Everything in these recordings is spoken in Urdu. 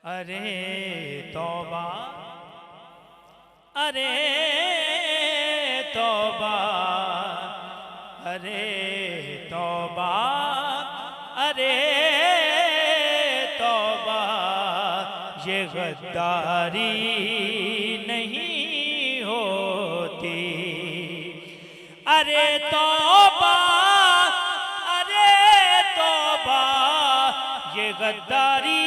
ارے توبہ ارے توبہ ارے توبہ ارے توبہ یہ غداری نہیں ہوتی ارے توبہ یہ غداری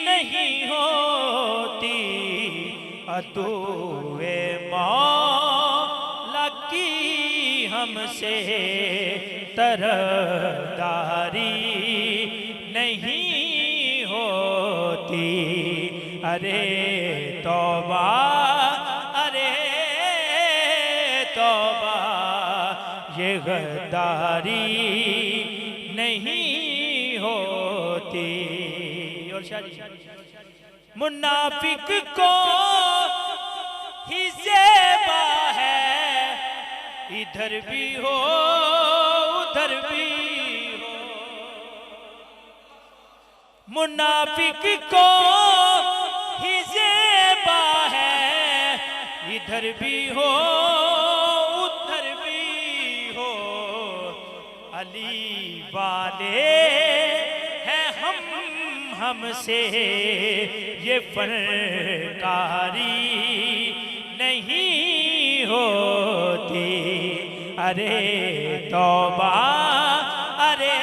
نہیں ہوتی عدوِ مولا کی ہم سے طرفداری نہیں ہوتی ارے توبہ ارے توبہ یہ غداری نہیں ہوتی اور منافق کو ہی زیبا ہے ادھر بھی ہو ادھر بھی ہو منافق کو ہی زیبا ہے ادھر بھی ہو ادھر بھی ہو علی والے ہیں ہم سے یہ فنکاری نہیں ہوتی ارے توبہ ارے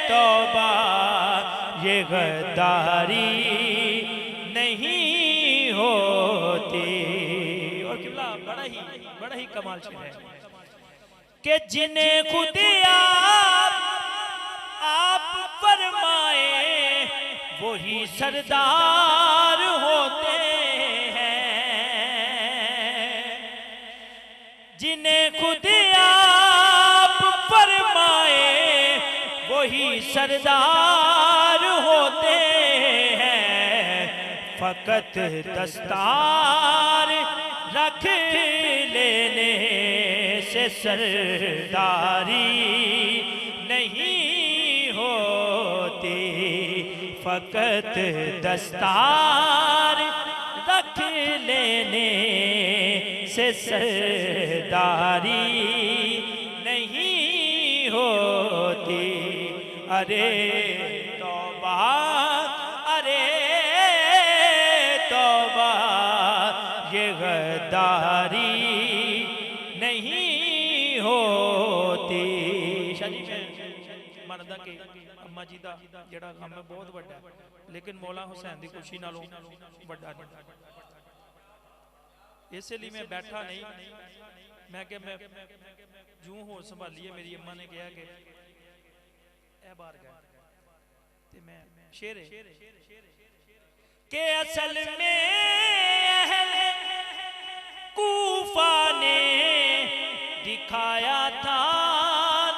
توبہ یہ غداری نہیں ہوتی اور قبلہ بڑا ہی کمال شعر ہے کہ جنہیں خود آپ فرمائے وہی سردار ہوتے ہیں جنہیں خود آپ فرمائے وہی سردار ہوتے ہیں فقط دستار رکھ لینے سے سرداری نہیں ہوتی فقط دستار رکھ لینے سے سرداری نہیں ہوتی ارے توبہ ارے توبہ یہ غداری نہیں ہوتی مردہ کے اماں جی دا جڑا غم ہے بہت بڑا ہے لیکن مولا حسین دی خوشی نالوں بڑا نہیں اس لیے میں بیٹھا نہیں میں کہ میں جوں ہو سنبھالیے میری اماں نے کہا کہ اے بار گئے تے میں شعر ہے کہ اصل میں اہل کوفہ نے دکھایا تھا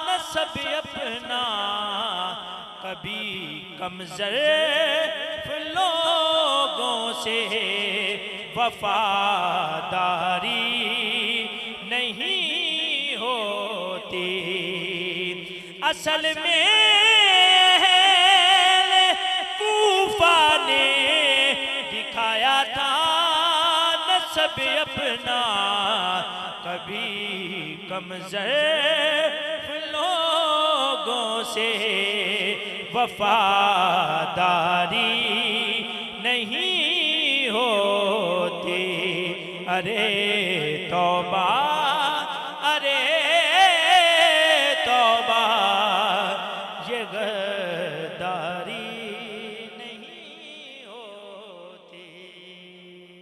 نسب اپنا کبھی کمزرف لوگوں سے وفاداری نہیں ہوتی اصل میں کوفہ نے دکھایا تھا نسب اپنا کبھی کمزرف لوگوں سے وفاداری نہیں ہوتی ارے توبہ ارے توبہ یہ غداری